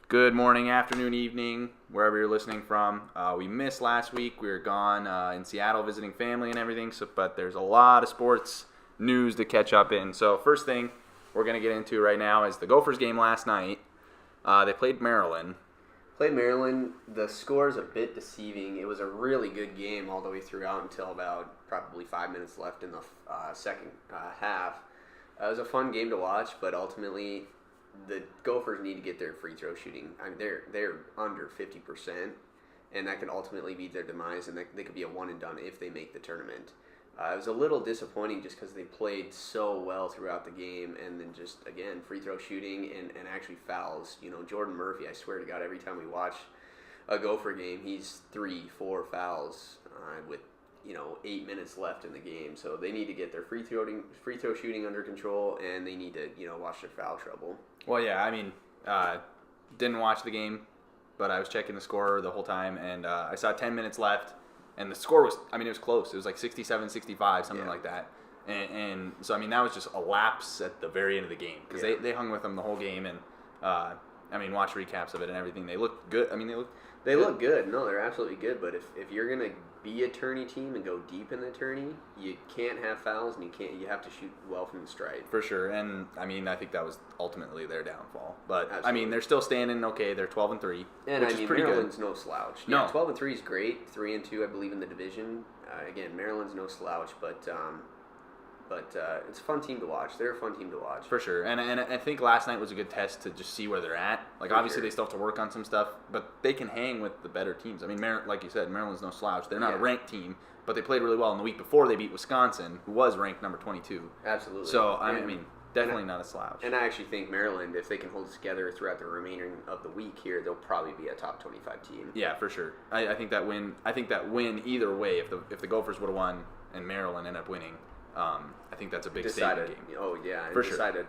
Good morning, afternoon, evening, wherever you're listening from. We missed last week. We were gone in Seattle visiting family and everything, but there's a lot of sports news to catch up in. So first thing we're going to get into right now is the Gophers game last night. They played Maryland. The score is a bit deceiving. It was a really good game all the way throughout until about probably 5 minutes left in the second half. It was a fun game to watch, but ultimately the Gophers need to get their free throw shooting. I mean, they're under 50%, and that could ultimately be their demise, and they could be a one and done if they make the tournament. It was a little disappointing just because they played so well throughout the game, and then just, again, free throw shooting and actually fouls. You know, Jordan Murphy, I swear to God, every time we watch a Gopher game, he's 3-4 fouls with 8 minutes left in the game. So they need to get their free throw shooting under control, and they need to watch their foul trouble. Well, yeah, I mean, didn't watch the game, but I was checking the score the whole time, and I saw 10 minutes left, and the score was, it was close. It was like 67-65, something like that. And so, that was just a lapse at the very end of the game, because they hung with them the whole game, and, watch recaps of it and everything. They looked good. They look good. No, they're absolutely good, but if you're going to be a tourney team and go deep in the tourney, you can't have fouls, and you have to shoot well from the stripe. For sure, and I think that was ultimately their downfall. But absolutely. They're still standing okay. They're 12-3, and which is pretty Maryland's good. No slouch. No, 12-3 is great. 3-2, I believe, in the division. Again, Maryland's no slouch, but it's a fun team to watch. They're a fun team to watch. For sure. And I think last night was a good test to just see where they're at. Obviously, they still have to work on some stuff, but they can hang with the better teams. Like you said, Maryland's no slouch. They're not a ranked team, but they played really well. And the week before, they beat Wisconsin, who was ranked number 22. Absolutely. So, definitely not a slouch. And I actually think Maryland, if they can hold it together throughout the remainder of the week here, they'll probably be a top 25 team. Yeah, for sure. I think that win either way, if the Gophers would have won and Maryland ended up winning, I think that's a big statement game. Oh, yeah. And for sure. Decided,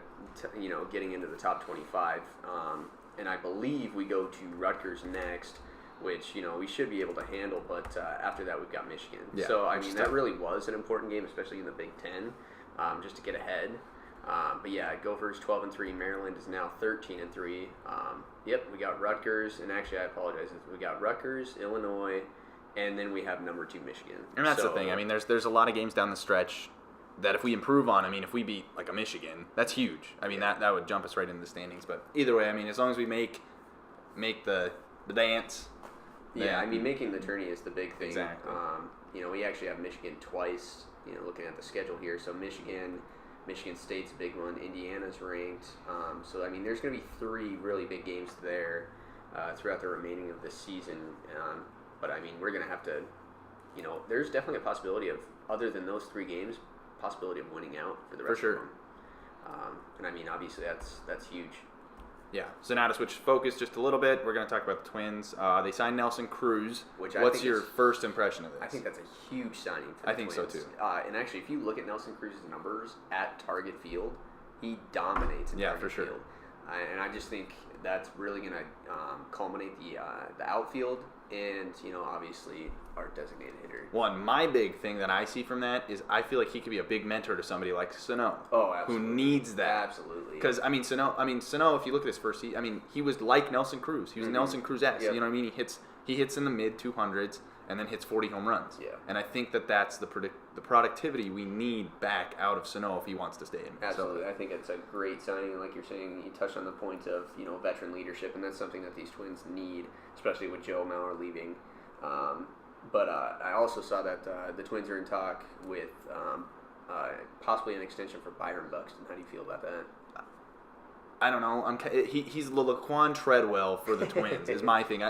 getting into the top 25. And I believe we go to Rutgers next, which, we should be able to handle. But after that, we've got Michigan. Yeah, so, that really was an important game, especially in the Big Ten, just to get ahead. But, yeah, Gophers 12-3. Maryland is now 13-3. We got Rutgers. And actually, I apologize. We got Rutgers, Illinois, and then we have number 2 Michigan. And that's the thing. There's a lot of games down the stretch that if we improve on, if we beat like a Michigan, that's huge. That would jump us right into the standings. But either way, as long as we make the dance. Making the tourney is the big thing. Exactly. We actually have Michigan twice, looking at the schedule here. So Michigan State's a big one. Indiana's ranked. So there's going to be 3 really big games there throughout the remaining of the season. But we're going to have to, there's definitely a possibility of, other than those 3 games, possibility of winning out for the rest of them. And obviously that's huge. Yeah. So now to switch focus just a little bit, we're going to talk about the Twins. They signed Nelson Cruz. What's your first impression of this? I think that's a huge signing for the Twins. I think so too. And actually, if you look at Nelson Cruz's numbers at Target Field, he dominates in Target Field. And I just think that's really going to culminate the outfield and, obviously, our designated hitter. My big thing that I see from that is I feel like he could be a big mentor to somebody like Sano. Oh, absolutely. Who needs that. Absolutely. Because, Sano, if you look at his first season, he was like Nelson Cruz. He was Nelson Cruz-esque. Yep. You know what I mean? He hits in the mid-200s and then hits 40 home runs. Yeah. And I think that's the productivity we need back out of Sano if he wants to stay in. Absolutely. I think it's a great signing. And like you're saying, you touched on the point of, veteran leadership, and that's something that these Twins need, especially with Joe Mauer leaving. But I also saw that the Twins are in talk with possibly an extension for Byron Buxton. How do you feel about that? I don't know. He's the Laquan Treadwell for the Twins is my thing.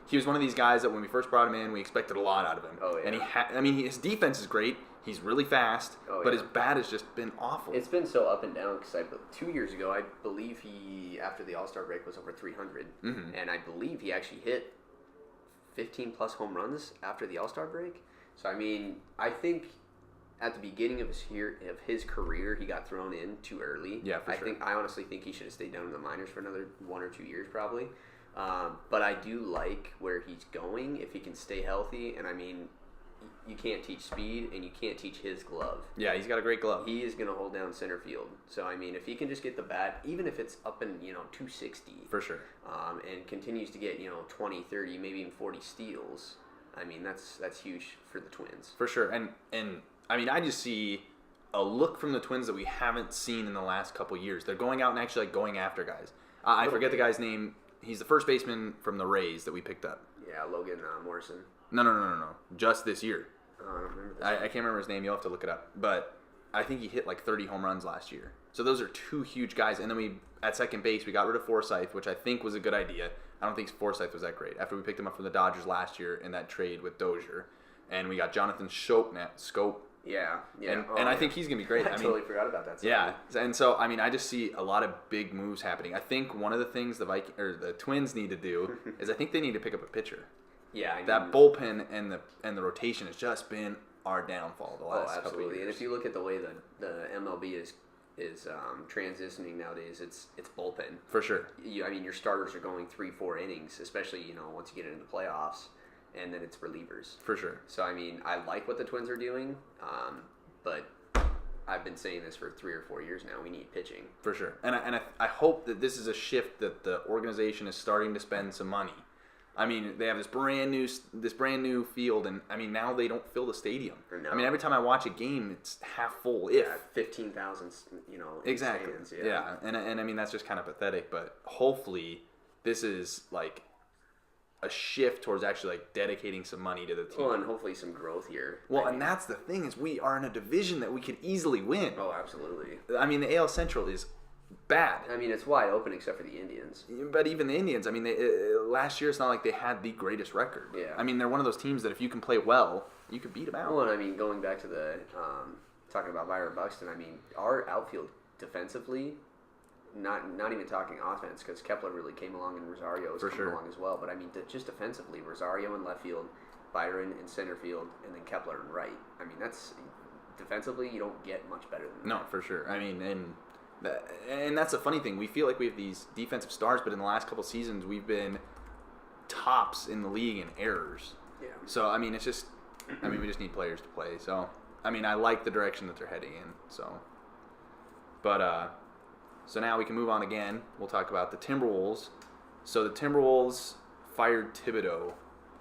He was one of these guys that when we first brought him in, we expected a lot out of him. Oh, yeah. And his defense is great. He's really fast, but his bat has just been awful. It's been so up and down because 2 years ago, I believe he, after the All-Star break, was over 300. Mm-hmm. And I believe he actually hit 15-plus home runs after the All-Star break. So, I think at the beginning of his career, he got thrown in too early. Yeah, for sure. I honestly think he should have stayed down in the minors for another 1 or 2 years probably. But I do like where he's going if he can stay healthy. And you can't teach speed and you can't teach his glove. Yeah, he's got a great glove. He is going to hold down center field. So, I mean, if he can just get the bat, even if it's up in, 260. For sure. And continues to get, 20, 30, maybe even 40 steals, I mean, that's huge for the Twins. For sure. And I mean, I just see a look from the Twins that we haven't seen in the last couple years. They're going out and actually going after guys. I forget the guy's name. He's the first baseman from the Rays that we picked up. Yeah, Logan Morrison. No. Just this year. I don't remember this. I can't remember his name. You'll have to look it up. But I think he hit like 30 home runs last year. So those are two huge guys. And then at second base, we got rid of Forsythe, which I think was a good idea. I don't think Forsythe was that great. After we picked him up from the Dodgers last year in that trade with Dozier. And we got Jonathan Scope. Yeah. And I think he's going to be great. I totally forgot about that. Yeah. And so, I mean, I just see a lot of big moves happening. I think one of the things the Twins need to do is I think they need to pick up a pitcher. Yeah. That bullpen and the rotation has just been our downfall the last couple of years. And if you look at the way the MLB is transitioning nowadays, it's bullpen. For sure. Your starters are going 3-4 innings, especially, once you get into the playoffs. And then it's relievers. For sure. So, I mean, I like what the Twins are doing, but I've been saying this for 3 or 4 years now. We need pitching. For sure. And I hope that this is a shift that the organization is starting to spend some money. I mean, they have this brand new field, and I mean, now they don't fill the stadium. No. I mean, every time I watch a game, it's half full. If 15,000, exactly. Stands, yeah. And I mean, that's just kind of pathetic. But hopefully, this is like a shift towards actually like dedicating some money to the team. Well, and hopefully some growth here. Well, and that's the thing is we are in a division that we could easily win. Oh, absolutely. I mean, the AL Central is bad. I mean, it's wide open except for the Indians. But even the Indians, I mean, last year it's not like they had the greatest record. Yeah. I mean, they're one of those teams that if you can play well, you could beat them out. Well, and I mean, going back to the talking about Byron Buxton, I mean, our outfield defensively. Not even talking offense because Kepler really came along and Rosario has come along as well. But I mean, just defensively, Rosario in left field, Byron in center field, and then Kepler in right. I mean, that's defensively you don't get much better than that. No, for sure. I mean, and that's the funny thing. We feel like we have these defensive stars, but in the last couple seasons we've been tops in the league in errors. Yeah. So I mean, it's just, I mean, we just need players to play. So I mean, I like the direction that they're heading in. So, but So now we can move on again. We'll talk about the Timberwolves. So the Timberwolves fired Thibodeau.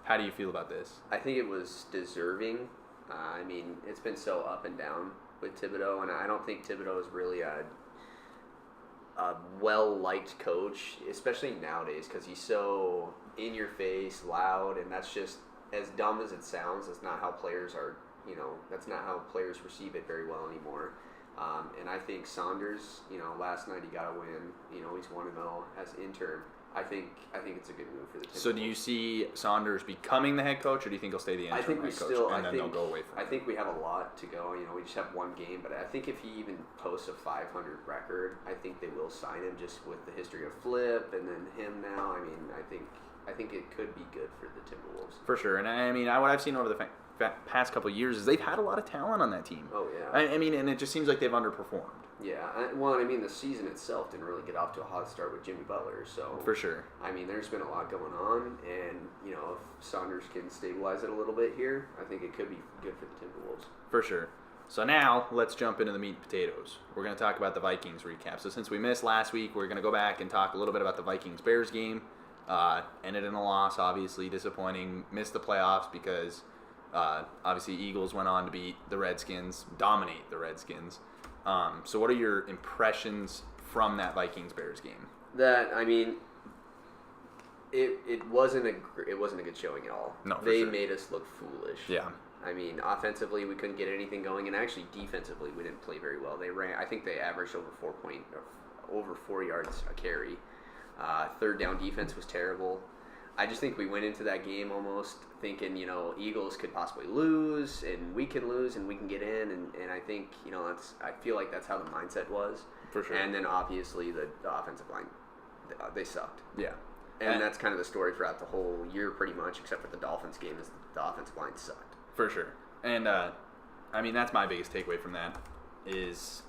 How do you feel about this? I think it was deserving. I mean, it's been so up and down with Thibodeau, and I don't think Thibodeau is really a well-liked coach, especially nowadays, because he's so in-your-face, loud, and that's just, as dumb as it sounds, that's not how players are, that's not how players receive it very well anymore. And I think Saunders, last night he got a win. He's 1-0 as interim. I think it's a good move for the Timberwolves. So do you see Saunders becoming the head coach, or do you think he'll stay the interim head coach and then they'll go away from I him? think we have a lot to go. We just have one game, but I think if he even posts a 500 record, I think they will sign him just with the history of Flip and then him now. I mean, I think it could be good for the Timberwolves. For sure. And I mean, what I've seen over the past couple of years is they've had a lot of talent on that team. Oh, yeah. I mean, and it just seems like they've underperformed. Yeah. Well, I mean, the season itself didn't really get off to a hot start with Jimmy Butler. So For sure. I mean, there's been a lot going on, and, if Saunders can stabilize it a little bit here, I think it could be good for the Timberwolves. For sure. So now, let's jump into the meat and potatoes. We're going to talk about the Vikings recap. So since we missed last week, we're going to go back and talk a little bit about the Vikings-Bears game. Ended in a loss, obviously disappointing. Missed the playoffs because obviously Eagles went on to beat the Redskins, dominate the Redskins. So what are your impressions from that Vikings-Bears game? It wasn't a good showing at all. No, for they sure. made us look foolish. Yeah. I mean, offensively we couldn't get anything going, and actually defensively we didn't play very well. I think they averaged over 4 yards a carry. Third down defense was terrible. I just think we went into that game almost thinking, Eagles could possibly lose, and we can lose, and we can get in, and I think, I feel like that's how the mindset was. For sure. And then obviously the offensive line, they sucked. Yeah. And that's kind of the story throughout the whole year pretty much, except for the Dolphins game, is the offensive line sucked. For sure. And, I mean, that's my biggest takeaway from that is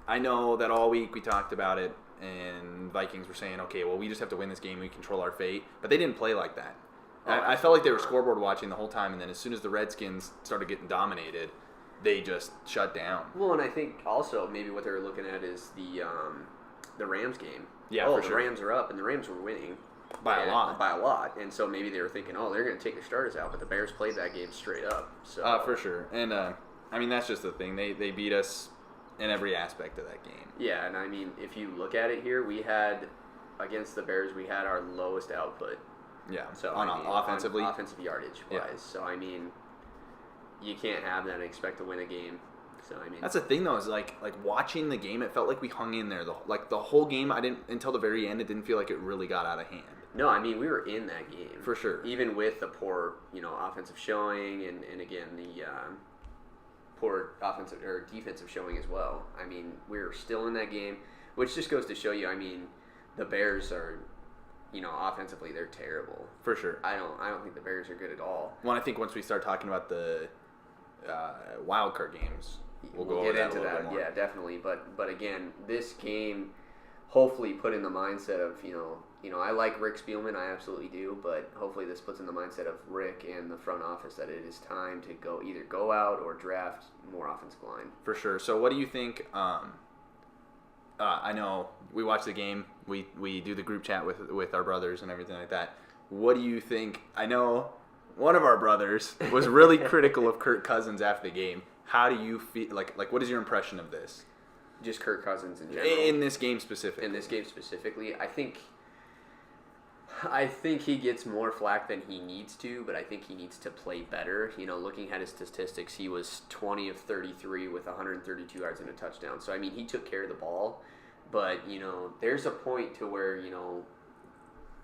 I know that all week we talked about it, and Vikings were saying, okay, well, we just have to win this game. We control our fate. But they didn't play like that. I felt like they were scoreboard watching the whole time, and then as soon as the Redskins started getting dominated, they just shut down. Well, and I think also maybe what they were looking at is the Rams game. Yeah, for the sure. Rams are up, and the Rams were winning. By a lot. By a lot. And so maybe they were thinking, they're going to take their starters out, but the Bears played that game straight up. So For sure. And, I mean, that's just the thing. They beat us in every aspect of that game. Yeah, and I mean, if you look at it here, against the Bears, we had our lowest output. Yeah, so offensively? offensive yardage-wise. Yeah. So, I mean, you can't have that and expect to win a game. So, I mean, that's the thing, though, is like watching the game, it felt like we hung in there. The whole game, until the very end, it didn't feel like it really got out of hand. No, I mean, we were in that game. For sure. Even with the poor, offensive showing and again, the poor offensive or defensive showing as well. I mean, we were still in that game, which just goes to show you, I mean, the Bears are, offensively, they're terrible. For sure. I don't think the Bears are good at all. Well, I think once we start talking about the wild card games, we'll get into a little bit more. Yeah, definitely. But again, this game hopefully put in the mindset of, I like Rick Spielman, I absolutely do, but hopefully this puts in the mindset of Rick and the front office that it is time to either go out or draft more offensive line. For sure. So what do you think? I know we watch the game. We do the group chat with our brothers and everything like that. What do you think? I know one of our brothers was really critical of Kirk Cousins after the game. How do you feel? Like what is your impression of this? Just Kirk Cousins in general. In this game specifically. In this game specifically, I think he gets more flack than he needs to, but I think he needs to play better. Looking at his statistics, he was 20 of 33 with 132 yards and a touchdown. So, I mean, he took care of the ball, but, there's a point to where,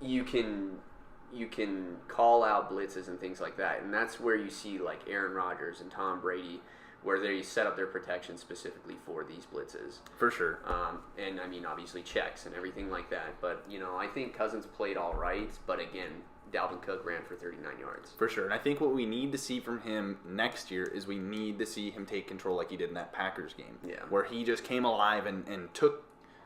you can call out blitzes and things like that, and that's where you see, like, Aaron Rodgers and Tom Brady, where they set up their protection specifically for these blitzes. For sure. And, I mean, obviously checks and everything like that. But, I think Cousins played all right. But, again, Dalvin Cook ran for 39 yards. For sure. And I think what we need to see from him next year is we need to see him take control like he did in that Packers game. Yeah. Where he just came alive and took...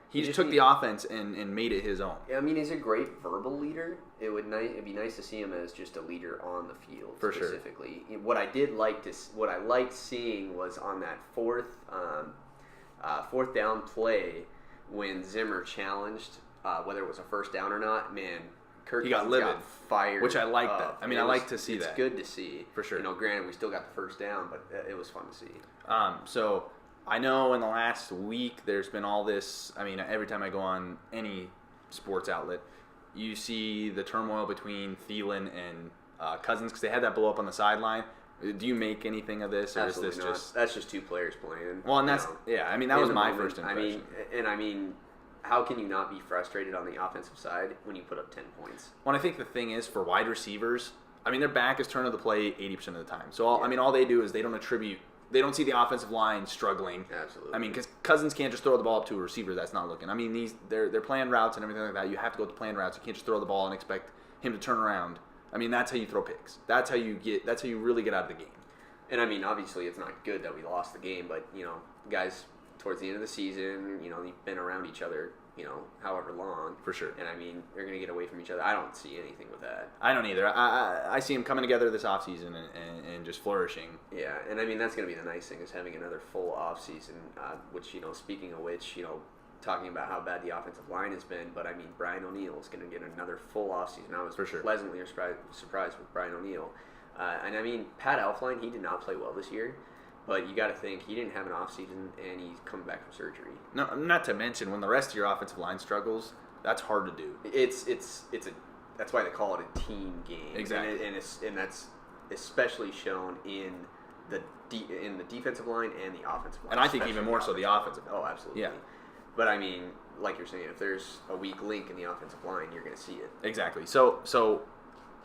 He just took the offense and made it his own. I mean, he's a great verbal leader. It'd be nice to see him as just a leader on the field. For specifically. Sure. What I liked seeing was on that fourth down play when Zimmer challenged whether it was a first down or not. Man, Kirk got livid, fired, which I like that. I mean, I like to see that. It's good to see. For sure. Granted, we still got the first down, but it was fun to see. So. I know in the last week there's been all this. I mean, every time I go on any sports outlet, you see the turmoil between Thielen and Cousins because they had that blow up on the sideline. Do you make anything of this, or Absolutely is this not. just? That's just two players playing. Well, and that's I mean, that was my first impression. I mean, how can you not be frustrated on the offensive side when you put up 10 points? Well, I think the thing is for wide receivers, I mean, their back is turn of the play 80% of the time. So all they do is they don't see the offensive line struggling. Absolutely. I mean, because Cousins can't just throw the ball up to a receiver that's not looking. I mean, they're playing routes and everything like that. You have to go to playing routes. You can't just throw the ball and expect him to turn around. I mean, that's how you throw picks. That's how you really get out of the game. And I mean, obviously, it's not good that we lost the game, but guys, towards the end of the season, you've been around each other, however long. For sure. And I mean, they're going to get away from each other. I don't see anything with that. I don't either. I see them coming together this offseason and just flourishing. Yeah, and I mean, that's going to be the nice thing is having another full offseason, which, speaking of which, talking about how bad the offensive line has been, but I mean, Brian O'Neill is going to get another full offseason. I was pleasantly surprised with Brian O'Neill. And I mean, Pat Elflein, he did not play well this year. But you got to think he didn't have an offseason, and he's coming back from surgery. No, not to mention when the rest of your offensive line struggles, that's hard to do. That's why they call it a team game. Exactly, and that's especially shown in the defensive line and the offensive line. And I think even more so the offensive line. Oh, absolutely. Yeah. But I mean, like you're saying, if there's a weak link in the offensive line, you're going to see it. Exactly.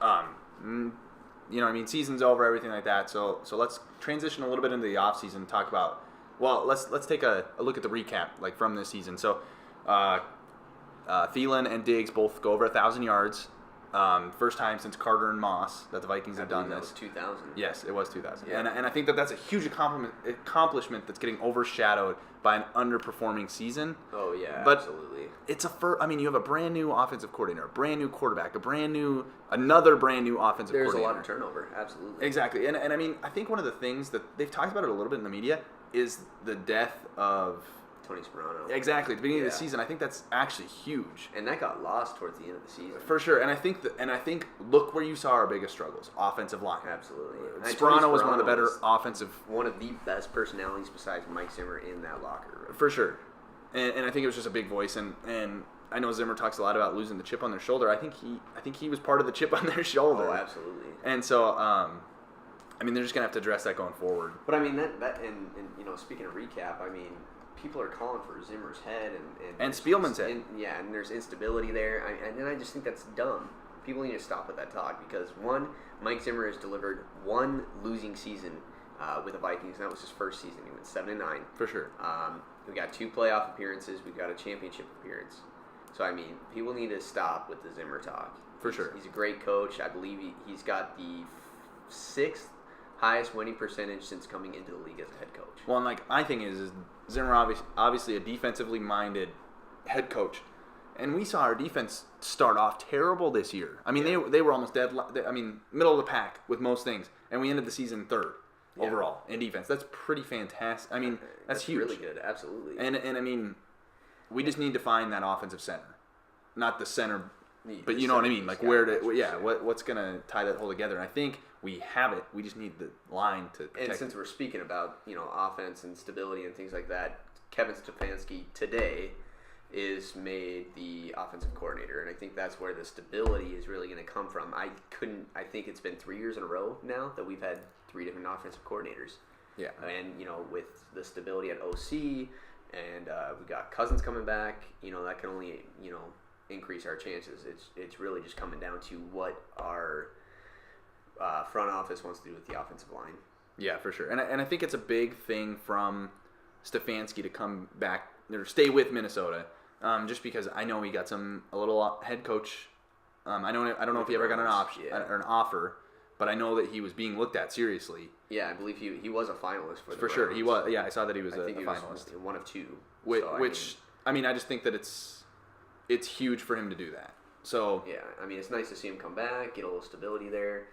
I mean, season's over, everything like that. So let's transition a little bit into the offseason and talk about, well, let's take a look at the recap, like, from this season. So, Thielen and Diggs both go over 1,000 yards. First time since Carter and Moss that the Vikings have done this. That was 2000. Yes, it was 2000. Yeah. And I think that's a huge accomplishment that's getting overshadowed by an underperforming season. Oh, yeah, but absolutely. It's you have a brand new offensive coordinator, a brand new quarterback, another brand new offensive There's coordinator. There's a lot of turnover, absolutely. Exactly. And I mean, I think one of the things that they've talked about it a little bit in the media is the death of Tony Sperano. Exactly. At the beginning of the season, I think that's actually huge. And that got lost towards the end of the season. For sure. And I think look where you saw our biggest struggles. Offensive line. Absolutely. Sperano was one of the better offensive. One of the best personalities besides Mike Zimmer in that locker room. For sure. And I think it was just a big voice. And I know Zimmer talks a lot about losing the chip on their shoulder. I think he was part of the chip on their shoulder. Oh, absolutely. And so, I mean, they're just gonna have to address that going forward. But I mean that and speaking of recap, I mean, people are calling for Zimmer's head and Spielman's head. And there's instability there. And I just think that's dumb. People need to stop with that talk because one, Mike Zimmer has delivered one losing season with the Vikings, and that was his first season. He went 7-9. For sure. We got 2 playoff appearances. We've got a championship appearance. So I mean, people need to stop with the Zimmer talk. Sure. He's a great coach. I believe he's got the 6th highest winning percentage since coming into the league as a head coach. Well, and my thing is Zimmer obviously a defensively minded head coach, and we saw our defense start off terrible this year. I mean, they were almost dead. I mean, middle of the pack with most things, and we ended the season 3rd overall in defense. That's pretty fantastic. I mean, that's huge. Really good, absolutely. And I mean, we just need to find that offensive center, not the center. But you know what I mean, like what's gonna tie that whole together? And I think we have it. We just need the line to protect. And since we're speaking about offense and stability and things like that, Kevin Stefanski today is made the offensive coordinator, and I think that's where the stability is really going to come from. I think it's been 3 years in a row now that we've had 3 different offensive coordinators. Yeah, and with the stability at OC, and we got Cousins coming back. That can only increase our chances. It's really just coming down to what our front office wants to do with the offensive line. Yeah, for sure. And I think it's a big thing from Stefanski to come back or stay with Minnesota, just because I know he got a little head coach. I don't know if he ever got an option or an offer, but I know that he was being looked at seriously. Yeah, I believe he was a finalist for the For sure, he was. Yeah, I saw that he was a finalist. Was one of 2. I just think that it's huge for him to do that. So yeah, I mean, it's nice to see him come back, get a little stability there,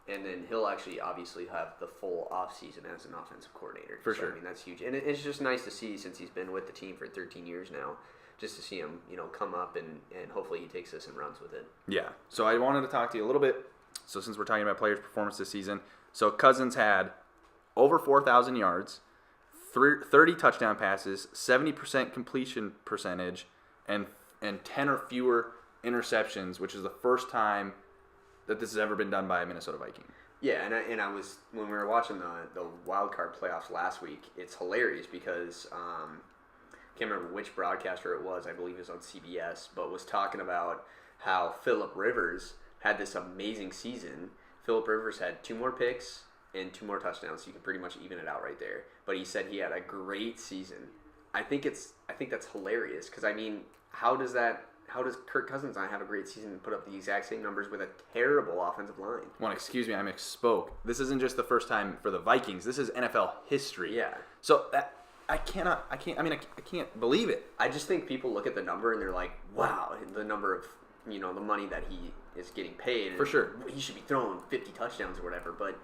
and then he'll actually obviously have the full off season as an offensive coordinator. For sure. I mean, that's huge, and it's just nice to see since he's been with the team for 13 years now, just to see him come up and hopefully he takes this and runs with it. Yeah. So I wanted to talk to you a little bit. So since we're talking about players' performance this season, so Cousins had over 4,000 yards, 30 touchdown passes, 70% completion percentage, and 10 or fewer interceptions, which is the first time that this has ever been done by a Minnesota Viking. Yeah, and I was, when we were watching the wild card playoffs last week, it's hilarious because can't remember which broadcaster it was. I believe it was on CBS, but was talking about how Phillip Rivers had this amazing season. Phillip Rivers had 2 more picks and 2 more touchdowns, so you can pretty much even it out right there. But he said he had a great season. I think that's hilarious because I mean, how does Kirk Cousins not have a great season and put up the exact same numbers with a terrible offensive line? Well, excuse me, I misspoke. This isn't just the first time for the Vikings. This is NFL history. Yeah. So I can't believe it. I just think people look at the number and they're like, wow, the number of, the money that he is getting paid. For sure. He should be throwing 50 touchdowns or whatever, but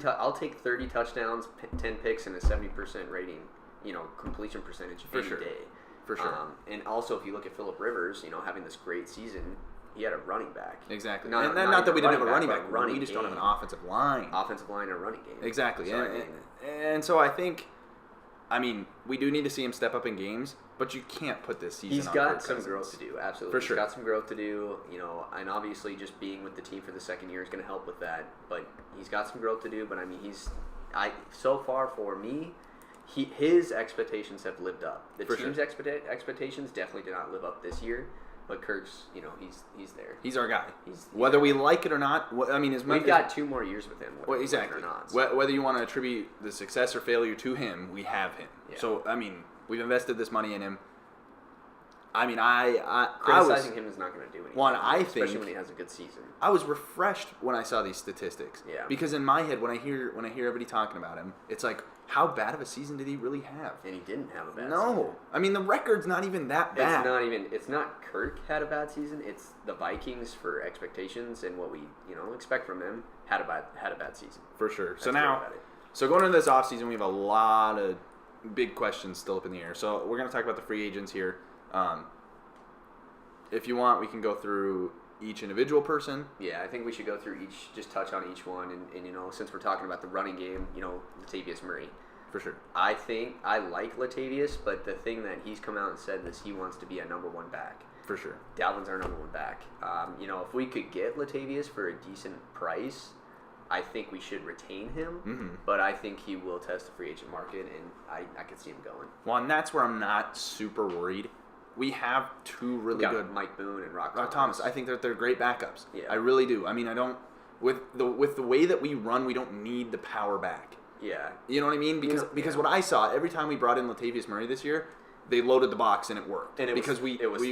I'll take 30 touchdowns, 10 picks, and a 70% rating, completion percentage any day. For sure. And also, if you look at Phillip Rivers, having this great season, he had a running back. Exactly. Not that we didn't have a running back. We just don't have an offensive line. Offensive line and running game. Exactly. So, and so I think, we do need to see him step up in games, but you can't put this season He's on got Kirk some Cousins. growth to do, absolutely. For sure. He's got some growth to do, and obviously just being with the team for the second year is going to help with that. But he's got some growth to do, but so far for me, his expectations have lived up. The team's expectations definitely did not live up this year, but Kirk's, he's there. He's our guy. Whether we like it or not, we've got 2 more years with him. Exactly. Or not, so. Whether you want to attribute the success or failure to him, we have him. Yeah. So we've invested this money in him. I mean, I criticizing him is not going to do anything. One, especially when he has a good season. I was refreshed when I saw these statistics. Yeah. Because in my head, when I hear everybody talking about him, it's like, how bad of a season did he really have? And he didn't have a bad season. No. I mean, the record's not even that bad. It's not Kirk had a bad season. It's the Vikings, for expectations and what we, expect from them, had a bad season. For sure. That's So now, going into this offseason, we have a lot of big questions still up in the air. So we're going to talk about the free agents here. If you want, we can go through each individual person. Yeah, I think we should go through just touch on each one. And since we're talking about the running game, Latavius Murray. For sure. I think I like Latavius, but the thing that he's come out and said is he wants to be a number one back. For sure. Dalvin's our number one back. If we could get Latavius for a decent price, I think we should retain him. Mm-hmm. But I think he will test the free agent market, and I could see him going. Well, and that's where I'm not super worried. We have two really good Mike Boone and Rock Thomas. I think they're great backups. Yeah. I really do. I mean, I don't with the way that we run, we don't need the power back. Yeah. You know what I mean? Because what I saw every time we brought in Latavius Murray this year, they loaded the box and it worked. And it was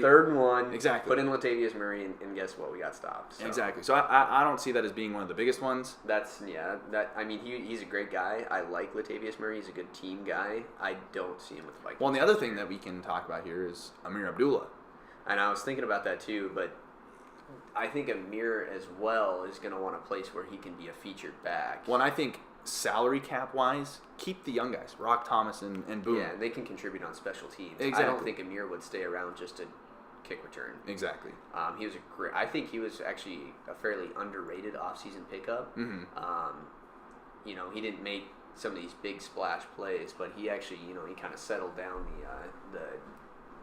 third and one. Exactly. Put in Latavius Murray and guess what? We got stopped. So. Exactly. So I don't see that as being one of the biggest ones. He's a great guy. I like Latavius Murray. He's a good team guy. I don't see him with the Vikings. Well, and the other thing that we can talk about here is Amir Abdullah. And I was thinking about that too, but I think Amir as well is going to want a place where he can be a featured back. Well, and I think salary cap wise, keep the young guys, Rock Thomas and Boone. Yeah, and they can contribute on special teams. Exactly. I don't think Amir would stay around just to kick return. Exactly. He was I think he was actually a fairly underrated offseason pickup. Mm-hmm. He didn't make some of these big splash plays, but he actually, he kind of settled down the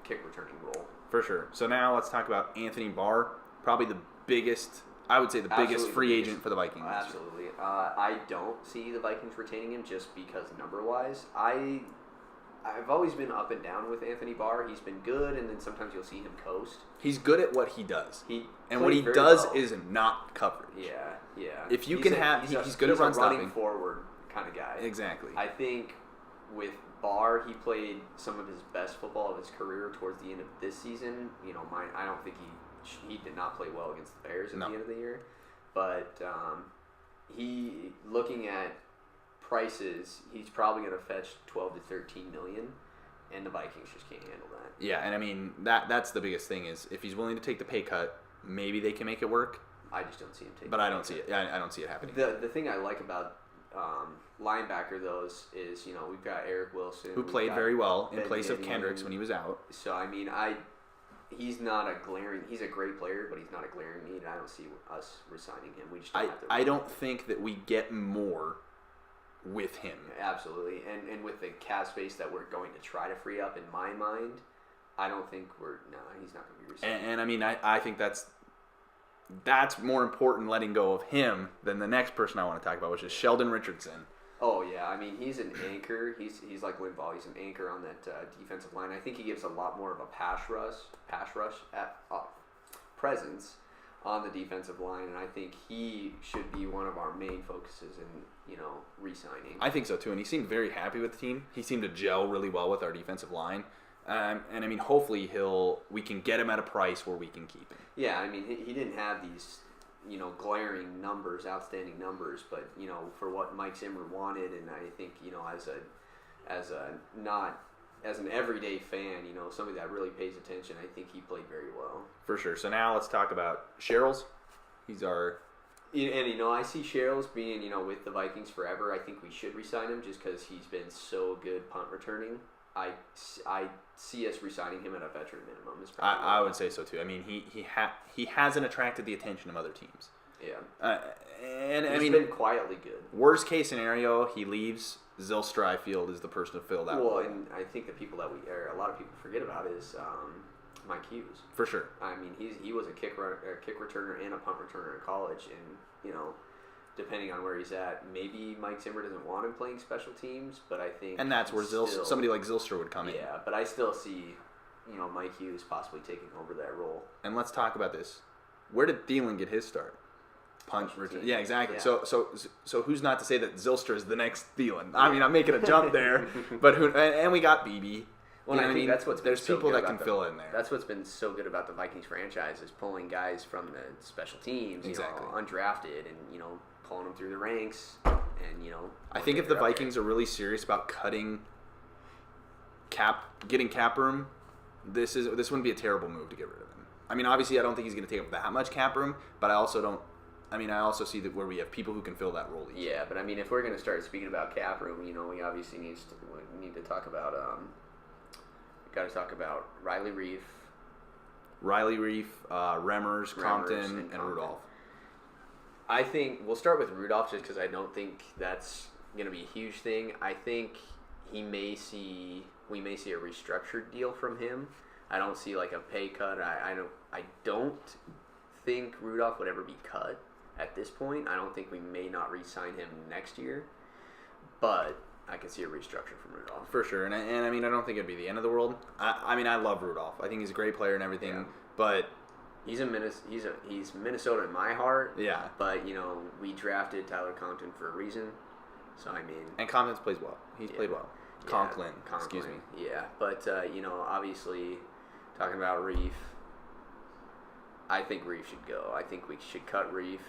kick returning role. For sure. So now let's talk about Anthony Barr, probably the biggest. I would say the biggest free agent for the Vikings. Absolutely. I don't see the Vikings retaining him just because number-wise. I've always been up and down with Anthony Barr. He's been good, and then sometimes you'll see him coast. He's good at what he does. What he does is not coverage. Yeah. If he's good at run stopping. Running forward kind of guy. Exactly. I think with Barr, he played some of his best football of his career towards the end of this season. I don't think he did not play well against the Bears at the end of the year. But he, looking at prices, he's probably going to fetch 12 to 13 million, and the Vikings just can't handle that. Yeah, and I mean that's the biggest thing is if he's willing to take the pay cut, maybe they can make it work. I just don't see him taking. But I don't see it. I don't see it happening. The thing I like about linebacker is we've got Eric Wilson, who played very well in Ben place of Binion. Kendricks when he was out. So I mean he's not a glaring. He's a great player, but he's not a glaring need. I don't see us resigning him. We just don't have to. I don't think that we get more with him. Absolutely, and with the cap space that we're going to try to free up, in my mind, I don't think he's not going to be resigned. And I mean, I think that's more important letting go of him than the next person I want to talk about, which is Sheldon Richardson. Oh yeah, I mean he's an anchor. He's like Linval. He's an anchor on that defensive line. I think he gives a lot more of a pass rush presence on the defensive line, and I think he should be one of our main focuses in re-signing. I think so too, and he seemed very happy with the team. He seemed to gel really well with our defensive line, and I mean hopefully we can get him at a price where we can keep him. Yeah, I mean he didn't have these glaring numbers, outstanding numbers, but for what Mike Zimmer wanted, and I think as an everyday fan, somebody that really pays attention, I think he played very well. For sure. So now let's talk about Sherrills. He's our... And, I see Sherrills being, with the Vikings forever. I think we should re-sign him just because he's been so good punt returning. I see us re-signing him at a veteran minimum. I would say so, too. I mean, he hasn't attracted the attention of other teams. Yeah. He's been quietly good. Worst case scenario, he leaves. Zylstra, I feel, is the person to fill that role. Well, and I think the people that a lot of people forget about is Mike Hughes. For sure. I mean, he was a kick returner and a punt returner in college, and depending on where he's at, maybe Mike Zimmer doesn't want him playing special teams, but I think and that's where somebody like Zylstra would come in. Yeah, but I still see Mike Hughes possibly taking over that role. And let's talk about this. Where did Thielen get his start? Punt return. Yeah, exactly. Yeah. So who's not to say that Zylstra is the next Thielen? I mean, I'm making a jump there, but and we got BB. Well, I think that's what's been there's so people good that can about fill in there. That's what's been so good about the Vikings franchise is pulling guys from the special teams, Exactly. Undrafted, and pulling them through the ranks, and I think if the Vikings are really serious about getting cap room, this wouldn't be a terrible move to get rid of him. I mean, obviously, I don't think he's going to take up that much cap room, but I also see that where we have people who can fill that role. Yeah, but I mean, if we're going to start speaking about cap room, we obviously need to talk about got to talk about Riley Reef, Remmers, Compton, and Rudolph. I think we'll start with Rudolph just because I don't think that's going to be a huge thing. I think we may see a restructured deal from him. I don't see like a pay cut. I don't think Rudolph would ever be cut at this point. I don't think we may not re-sign him next year, but I can see a restructure from Rudolph for sure. And I mean, I don't think it'd be the end of the world. I mean, I love Rudolph. I think he's a great player and everything, but he's Minnesota in my heart. Yeah. But we drafted Tyler Compton for a reason. So I mean, and Compton plays well. He's played well. Conklin, excuse me. Yeah, but obviously, talking about Reef, I think Reef should go. I think we should cut Reef.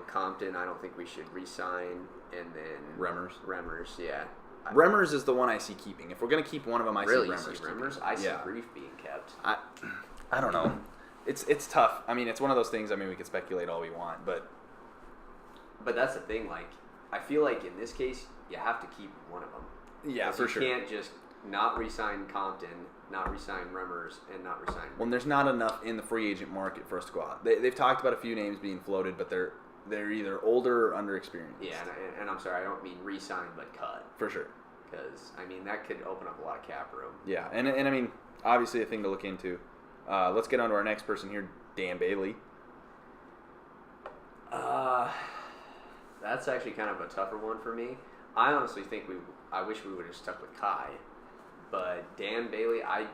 Compton, I don't think we should re-sign, and then Remmers, yeah. Remmers is the one I see keeping. If we're gonna keep one of them, I see Remmers. I see Reef being kept. I don't know. It's tough. I mean, it's one of those things. I mean, we could speculate all we want, but that's the thing. Like, I feel like in this case, you have to keep one of them. Yeah, for sure. You can't just not re-sign Compton, not re-sign Remmers, and not re-sign. Well, there's not enough in the free agent market for us to go out. They've talked about a few names being floated, but they're either older or underexperienced. Yeah, and I'm sorry, I don't mean re-sign, but cut. For sure. Because, I mean, that could open up a lot of cap room. Yeah, and I mean, obviously a thing to look into. Let's get on to our next person here, Dan Bailey. That's actually kind of a tougher one for me. I honestly think I wish we would have stuck with Kai. But Dan Bailey, I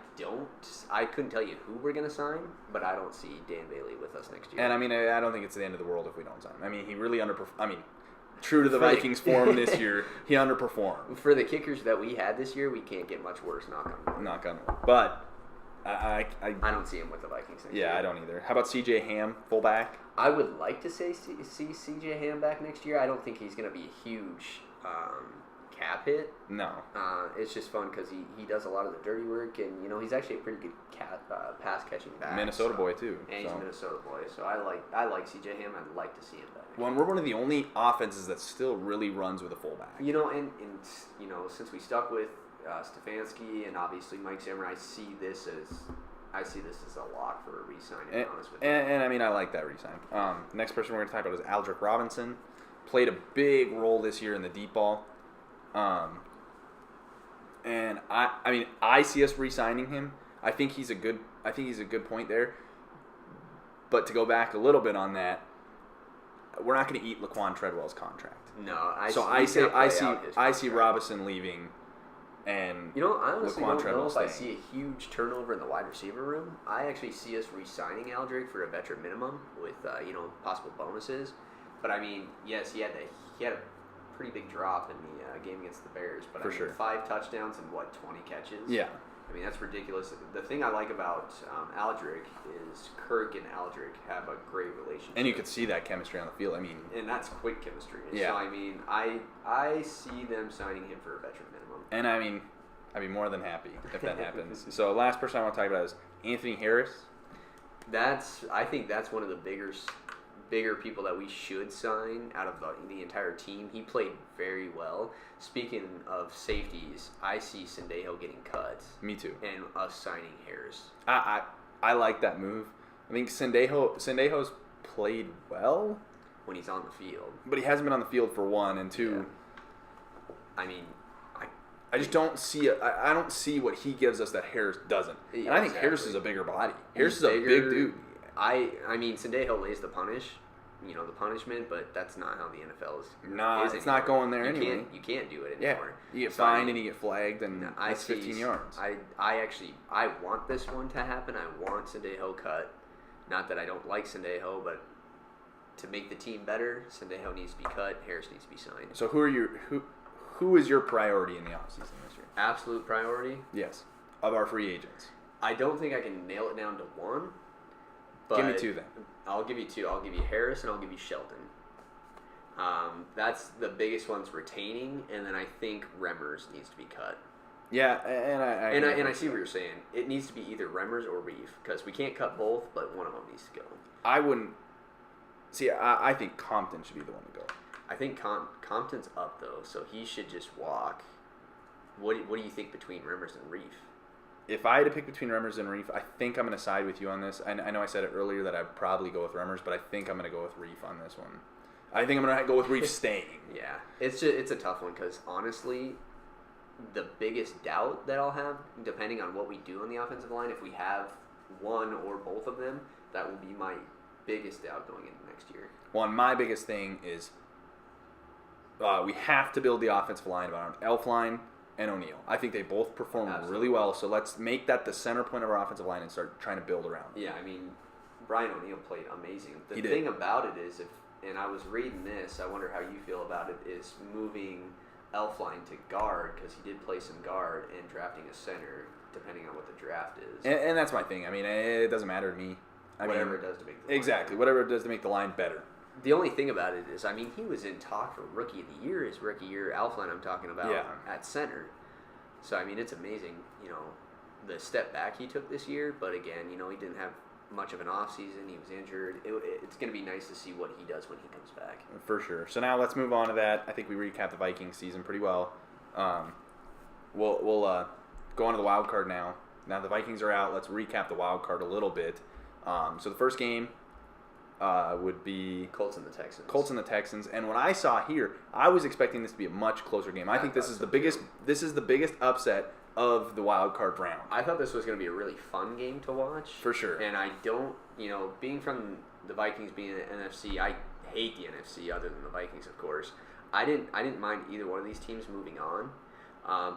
couldn't tell you who we're going to sign, but I don't see Dan Bailey with us next year. And I mean, I don't think it's the end of the world if we don't sign him. I mean, he really true to the Vikings form this year, he underperformed. For the kickers that we had this year, we can't get much worse, knock on wood. Knock on wood. But I don't see him with the Vikings next year. Yeah, I don't either. How about CJ Ham, fullback? I would like to see CJ Ham back next year. I don't think he's going to be a huge cap hit. No. It's just fun because he does a lot of the dirty work, and he's actually a pretty good pass catching back. Minnesota boy too. And he's a Minnesota boy, so I like CJ Ham. I'd like to see him back. When we're one of the only offenses that still really runs with a fullback. And since we stuck with Stefanski and obviously Mike Zimmer, I see this as a lock for a re-sign. To be honest with you. And I mean, I like that re-sign. Next person we're going to talk about is Aldrick Robinson. Played a big role this year in the deep ball. And I see us re-signing him. I think he's a good point there. But to go back a little bit on that, we're not going to eat Laquan Treadwell's contract. No, I see Robinson leaving, and I honestly Laquan don't know if staying. I see a huge turnover in the wide receiver room. I actually see us re-signing Aldrick for a veteran minimum with possible bonuses. But I mean, yes, he had a pretty big drop in the game against the Bears, but sure. 5 touchdowns and 20 catches. Yeah. I mean, that's ridiculous. The thing I like about Aldrick is Kirk and Aldrick have a great relationship. And you could see that chemistry on the field. I mean, and that's quick chemistry. Yeah. So I mean, I see them signing him for a veteran minimum. And I mean, I'd be more than happy if that happens. So last person I want to talk about is Anthony Harris. I think that's one of the bigger people that we should sign out of the entire team. He played very well. Speaking of safeties, I see Sendejo getting cut. Me too. And us signing Harris. I like that move. I think Sendejo's played well when he's on the field, but he hasn't been on the field for one, and two. Yeah. I mean, I just don't see it. I don't see what he gives us that Harris doesn't. And I think Harris is a bigger body. Harris is a big dude. I mean, Sendejo lays the punishment, but that's not how the NFL is. Nah, it's not going there anyway. You can't do it Yeah, anymore. you get fined and you get flagged, and that's 15 yards. I want this one to happen. I want Sendejo cut. Not that I don't like Sendejo, but to make the team better, Sendejo needs to be cut. Harris needs to be signed. So who who is your priority in the offseason this year? Absolute priority? Yes, of our free agents. I don't think I can nail it down to one. But Give me two then. I'll give you two. I'll give you Harris and I'll give you Shelton. That's the biggest ones retaining, and then I think Remmers needs to be cut. Yeah, and I see what you're saying. It needs to be either Remmers or Reef because we can't cut both, but one of them needs to go. I wouldn't. See, I think Compton should be the one to go. I think Compton's up though, so he should just walk. What do you think between Remmers and Reef? If I had to pick between Remmers and Reef, I think I'm going to side with you on this. I know I said it earlier that I'd probably go with Remmers, but I think I'm going to go with Reef on this one. I think I'm going to go with Reef staying. Yeah, it's a tough one because honestly, the biggest doubt that I'll have, depending on what we do on the offensive line, if we have one or both of them, that will be my biggest doubt going into next year. Well, and my biggest thing is we have to build the offensive line around Elflein and O'Neal. I think they both perform really well, so let's make that the center point of our offensive line and start trying to build around it. Yeah, I mean, Brian O'Neal played amazing. The thing about it is, and I was reading this, I wonder how you feel about it, is moving Elflein to guard, because he did play some guard, and drafting a center, depending on what the draft is. And that's my thing. I mean, it doesn't matter to me. Whatever it does to make the line exactly, whatever it does to make the line better. The only thing about it is, I mean, he was in talk for Rookie of the Year, his rookie year, Elflein I'm talking about, at center. So, I mean, it's amazing, the step back he took this year. But again, he didn't have much of an offseason. He was injured. It's going to be nice to see what he does when he comes back. For sure. So now let's move on to that. I think we recapped the Vikings season pretty well. We'll go on to the wild card now. Now the Vikings are out. Let's recap the wild card a little bit. So the first game would be Colts and the Texans. And what I saw here, I was expecting this to be a much closer game. I think this is the biggest. This is the biggest upset of the wild card round. I thought this was going to be a really fun game to watch. For sure. And I don't, being from the Vikings being in the NFC, I hate the NFC other than the Vikings, of course. I didn't mind either one of these teams moving on.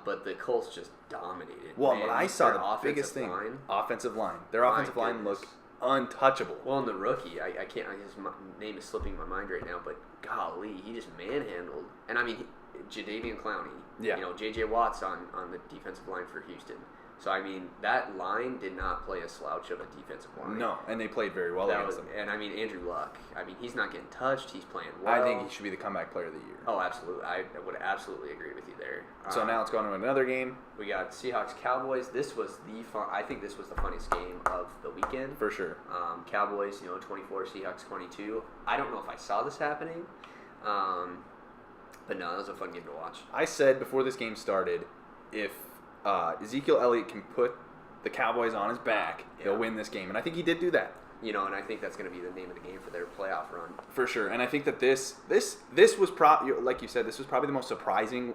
But the Colts just dominated. Well, what I saw, the biggest thing, offensive line. Their offensive line looked untouchable. Well, and the rookie, I can't. His name is slipping my mind right now, but golly, he just manhandled. And I mean, Jadeveon Clowney. Yeah. J.J. Watt's on the defensive line for Houston. So I mean, that line did not play a slouch of a defensive line. No, and they played very well against them. And I mean, Andrew Luck. I mean, he's not getting touched. He's playing well. I think he should be the comeback player of the year. Oh, absolutely. I would absolutely agree with you there. So now let's go on to another game. We got Seahawks-Cowboys. This was I think this was the funniest game of the weekend. For sure. Cowboys, 24, Seahawks 22. I don't know if I saw this happening, but no, that was a fun game to watch. I said before this game started, if Ezekiel Elliott can put the Cowboys on his back, they'll win this game. And I think he did do that. And I think that's going to be the name of the game for their playoff run. For sure. And I think that this was like you said, this was probably the most surprising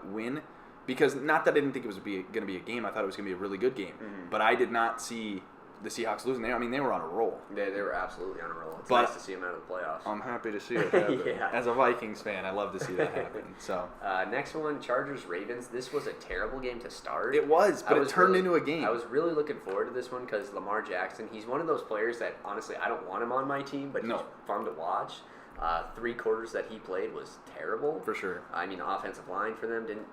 win, because not that I didn't think it was going to be a game. I thought it was going to be a really good game. Mm-hmm. But I did not see the Seahawks losing. They were on a roll. They were absolutely on a roll. It's nice to see them out of the playoffs. I'm happy to see it happen. Yeah. As a Vikings fan, I love to see that happen. So next one, Chargers-Ravens. This was a terrible game to start. It was, but it turned into a game. I was really looking forward to this one because Lamar Jackson, he's one of those players that, honestly, I don't want him on my team, but he's fun to watch. 3 quarters that he played was terrible. For sure. I mean, the offensive line for them didn't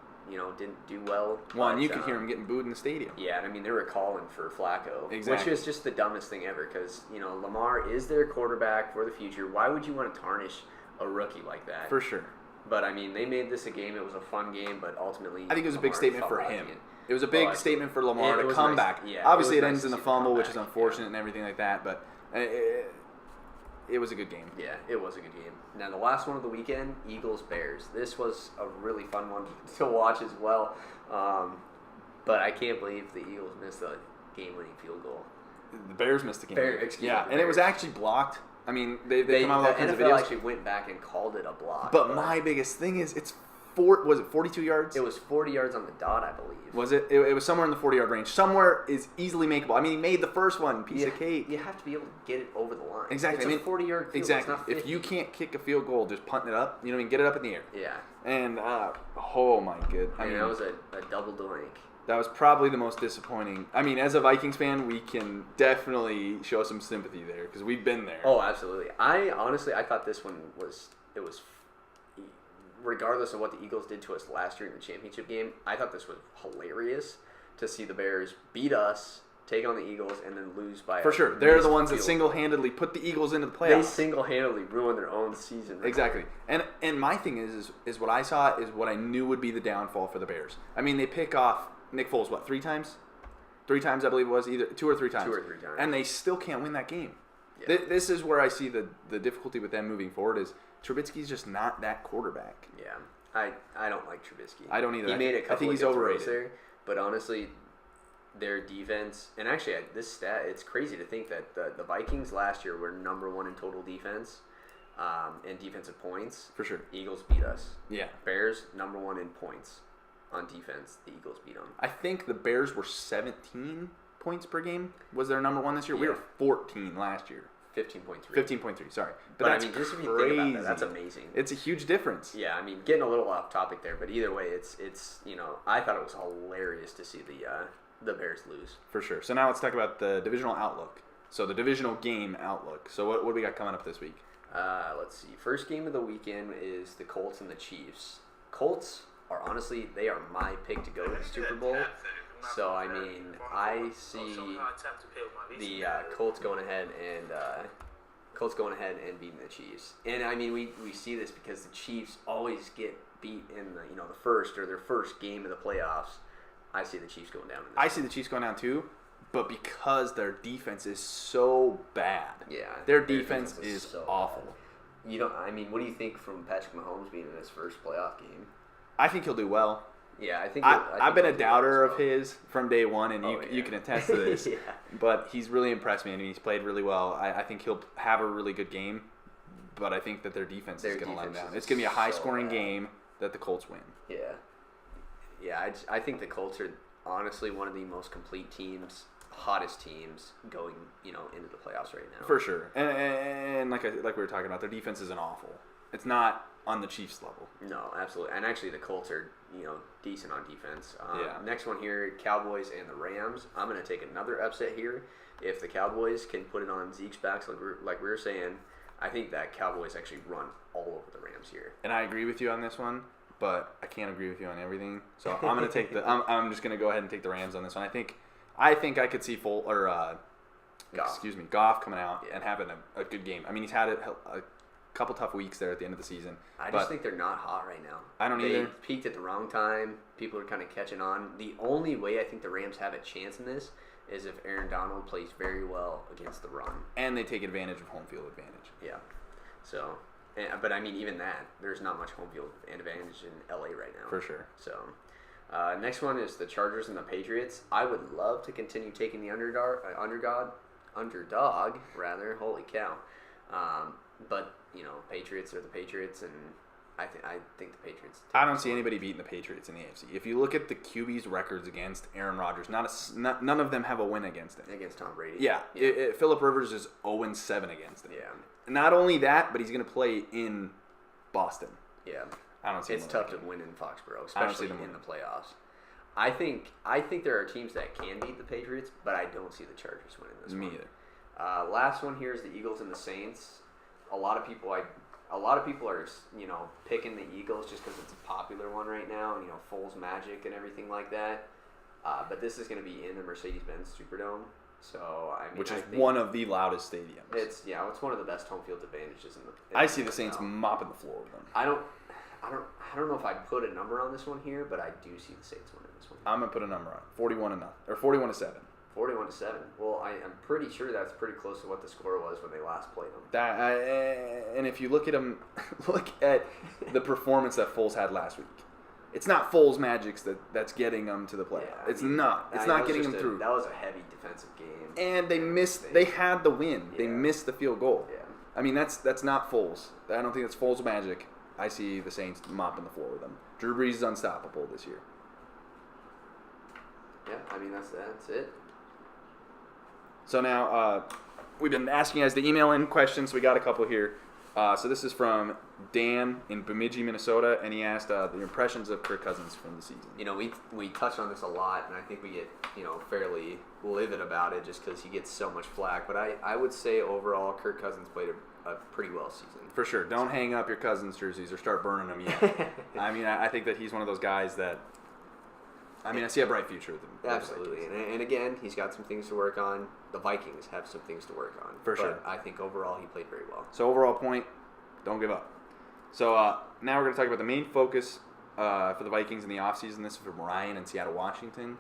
do well. Well, and you could hear him getting booed in the stadium. Yeah, and I mean, they were calling for Flacco. Exactly. Which is just the dumbest thing ever because, Lamar is their quarterback for the future. Why would you want to tarnish a rookie like that? For sure. But, I mean, they made this a game. It was a fun game, but ultimately I think it was a big statement for him. It was a big statement for Lamar to come back. Yeah, obviously, it ends in the fumble, which is unfortunate and everything like that, but it was a good game. Yeah, it was a good game. Now, the last one of the weekend, Eagles-Bears. This was a really fun one to watch as well. But I can't believe the Eagles missed a game-winning field goal. The Bears missed the game. And it was actually blocked. I mean, they come out with all kinds of NFL videos. actually went back and called it a block. But my biggest thing is, was it 42 yards? It was 40 yards on the dot, I believe. Was it? It was somewhere in the 40-yard range. Somewhere is easily makeable. I mean, he made the first one, piece of cake. You have to be able to get it over the line. Exactly. It's a 40-yard field. Exactly. It's not 50. If you can't kick a field goal, just punting it up. Get it up in the air. Yeah. And oh my good. I mean, that was a double doink. That was probably the most disappointing. I mean, as a Vikings fan, we can definitely show some sympathy there because we've been there. Oh, absolutely. I thought this one was regardless of what the Eagles did to us last year in the championship game, I thought this was hilarious to see the Bears beat us, take on the Eagles, and then lose by For sure. They're the ones that single-handedly put the Eagles into the playoffs. They single-handedly ruined their own season. Exactly. And my thing is what I saw is what I knew would be the downfall for the Bears. I mean, they pick off Nick Foles, what, 3 times? 3 times, I believe it was, either 2 or 3 times. 2 or 3 times. And they still can't win that game. Yeah. This is where I see the difficulty with them moving forward is Trubisky's just not that quarterback. Yeah. I don't like Trubisky. I don't either. He made a couple I think of he's good overrated. throws there, but honestly, their defense, and actually this stat, it's crazy to think that the Vikings last year were number 1 in total defense and defensive points. For sure. Eagles beat us. Yeah. Bears, number 1 in points on defense. The Eagles beat them. I think the Bears were 17 points per game. Was their number 1 this year? Yeah. We were 14 last year. 15.3. 15.3, sorry. But that's I mean, just if you crazy. think about that, that's amazing. It's a huge difference. Yeah, I mean, getting a little off topic there, but either way, it's I thought it was hilarious to see the Bears lose. For sure. So now let's talk about the divisional outlook. So the divisional game outlook. So what do we got coming up this week? Let's see. First game of the weekend is the Colts and the Chiefs. Colts are honestly, they are my pick to go to the Super Bowl. So, I mean, I see the Colts going ahead and beating the Chiefs. And, I mean, we see this because the Chiefs always get beat in the first or their first game of the playoffs. I see the Chiefs going down. I see the Chiefs going down too, but because their defense is so bad. Yeah. Their defense is so awful. Bad. What do you think from Patrick Mahomes being in his first playoff game? I think he'll do well. Yeah, I think I've been a he'll do doubter well as of well. his from day one, and Oh, you can attest to this. Yeah. But he's really impressed me, and he's played really well. I think he'll have a really good game, but I think that their defense is going to let him down. It's going to be a high-scoring game that the Colts win. Yeah. Yeah, I think the Colts are honestly one of the most complete teams, hottest teams going, into the playoffs right now. For sure. And like we were talking about, their defense isn't awful. It's not on the Chiefs level. No, absolutely. And actually the Colts are, decent on defense. Yeah. Next one here, Cowboys and the Rams. I'm going to take another upset here. If the Cowboys can put it on Zeke's back, like we were saying, I think that Cowboys actually run all over the Rams here. And I agree with you on this one, but I can't agree with you on everything. So I'm going to take I'm just going to go ahead and take the Rams on this one. I think I could see Goff coming out and having a good game. I mean, he's had a couple tough weeks there at the end of the season. I just think they're not hot right now. I don't either. They peaked at the wrong time. People are kind of catching on. The only way I think the Rams have a chance in this is if Aaron Donald plays very well against the run. And they take advantage of home field advantage. Yeah. So, but I mean, even that, there's not much home field advantage in LA right now. For sure. So, next one is the Chargers and the Patriots. I would love to continue taking the underdog. Holy cow. But Patriots are the Patriots, and I think the Patriots. I don't see anybody beating the Patriots in the AFC. If you look at the QB's records against Aaron Rodgers, none of them have a win against him. Against Tom Brady. Yeah. Phillip Rivers is 0-7 against him. Yeah. Not only that, but he's going to play in Boston. Yeah. I don't see. It's tough to win in Foxborough, especially in the playoffs. I think there are teams that can beat the Patriots, but I don't see the Chargers winning this one. Me either. Last one here is the Eagles and the Saints. A lot of people are picking the Eagles just because it's a popular one right now, and Foles Magic and everything like that. But this is going to be in the Mercedes-Benz Superdome, so I mean, which is one of the loudest stadiums. It's one of the best home field advantages in the. I see the Saints mopping the floor with them. I don't know if I'd put a number on this one here, but I do see the Saints winning this one. I'm gonna put a number on 41-0 or 41-7. 41-7. Well, I'm pretty sure that's pretty close to what the score was when they last played them. And if you look at them, look at the performance that Foles had last week. It's not Foles Magic that's getting them to the playoffs. Yeah, it's not getting them through. That was a heavy defensive game. And they missed. They had the win. Yeah. They missed the field goal. Yeah. I mean, that's not Foles. I don't think that's Foles Magic. I see the Saints mopping the floor with them. Drew Brees is unstoppable this year. Yeah, I mean that's it. So now we've been asking you guys to email in questions. We got a couple here. So this is from Dan in Bemidji, Minnesota, and he asked the impressions of Kirk Cousins from the season. You know, we touch on this a lot, and I think we get, fairly livid about it just because he gets so much flack. But I would say overall, Kirk Cousins played a pretty well season. For sure. Don't hang up your Cousins jerseys or start burning them yet. I mean, I think that he's one of those guys that, I see a bright future with him. Absolutely. And again, he's got some things to work on. The Vikings have some things to work on. For sure. But I think overall he played very well. So overall point, don't give up. So now we're going to talk about the main focus for the Vikings in the offseason. This is from Ryan in Seattle, Washington.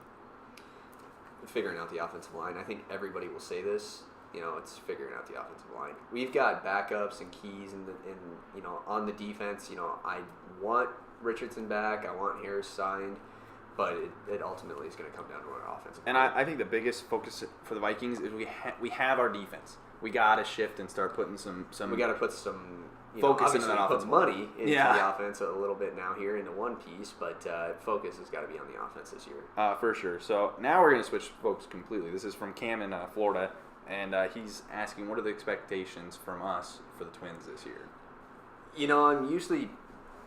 Figuring out the offensive line. I think everybody will say this. It's figuring out the offensive line. We've got backups and keys on the defense. I want Richardson back. I want Harris signed. But it ultimately is going to come down to our offensive line. And I think the biggest focus for the Vikings is we have our defense. We got to shift and start putting some. We got to put some focus into that offense. Put money into the offense a little bit now here into one piece, but focus has got to be on the offense this year. For sure. So now we're going to switch focus completely. This is from Cam in Florida, and he's asking, what are the expectations from us for the Twins this year? I'm usually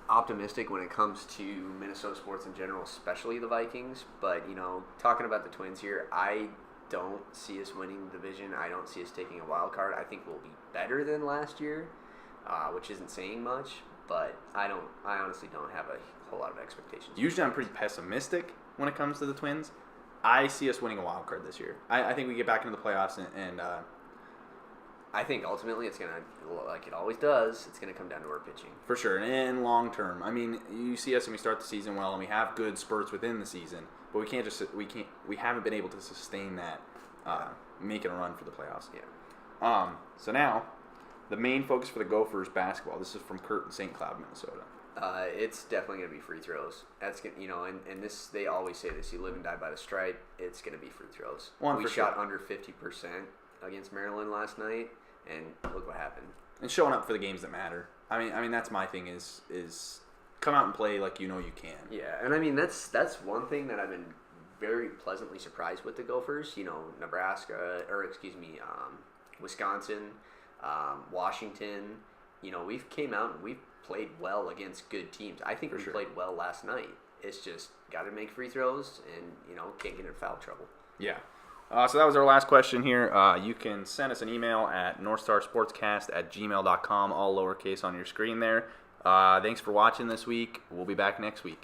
optimistic when it comes to Minnesota sports in general, especially the Vikings. But, talking about the Twins here, I don't see us winning the division. I don't see us taking a wild card. I think we'll be better than last year, which isn't saying much. But I honestly don't have a whole lot of expectations. Usually I'm pretty pessimistic when it comes to the Twins. I see us winning a wild card this year. I think we get back into the playoffs and I think ultimately it's going to, like it always does, it's going to come down to our pitching. For sure, and long term. You see us and we start the season well, and we have good spurts within the season, but we haven't been able to sustain that, making a run for the playoffs. Yeah. So now, the main focus for the Gophers basketball. This is from Kurt in St. Cloud, Minnesota. It's definitely going to be free throws. That's and this they always say this. You live and die by the stripe. It's going to be free throws. We shot under 50% against Maryland last night, and look what happened. And showing up for the games that matter. That's my thing is come out and play like you can. Yeah, and that's one thing that I've been very pleasantly surprised with the Gophers. Nebraska, Wisconsin, Washington. We've came out and we've played well against good teams. I think we played well last night. It's just got to make free throws and, can't get in foul trouble. Yeah. So that was our last question here. You can send us an email at northstarsportscast@gmail.com, all lowercase on your screen there. Thanks for watching this week. We'll be back next week.